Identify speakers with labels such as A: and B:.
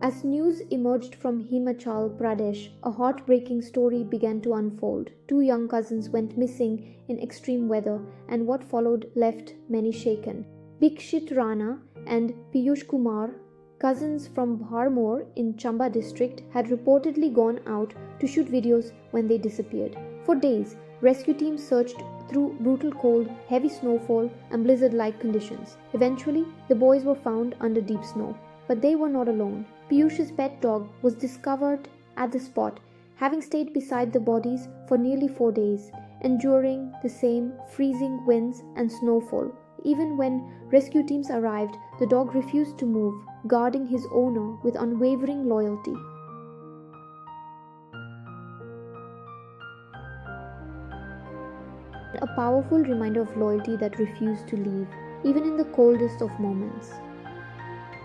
A: As news emerged from Himachal Pradesh, a heartbreaking story began to unfold. Two young cousins went missing in extreme weather, and what followed left many shaken. Bikshit Rana and Piyush Kumar, cousins from Bharmore in Chamba district, had reportedly gone out to shoot videos when they disappeared. For days, rescue teams searched through brutal cold, heavy snowfall, and blizzard like conditions. Eventually, the boys were found under deep snow. But they were not alone. Piyush's pet dog was discovered at the spot, having stayed beside the bodies for nearly 4 days, enduring the same freezing winds and snowfall. Even when rescue teams arrived, the dog refused to move, guarding his owner with unwavering loyalty. A powerful reminder of loyalty that refused to leave, even in the coldest of moments.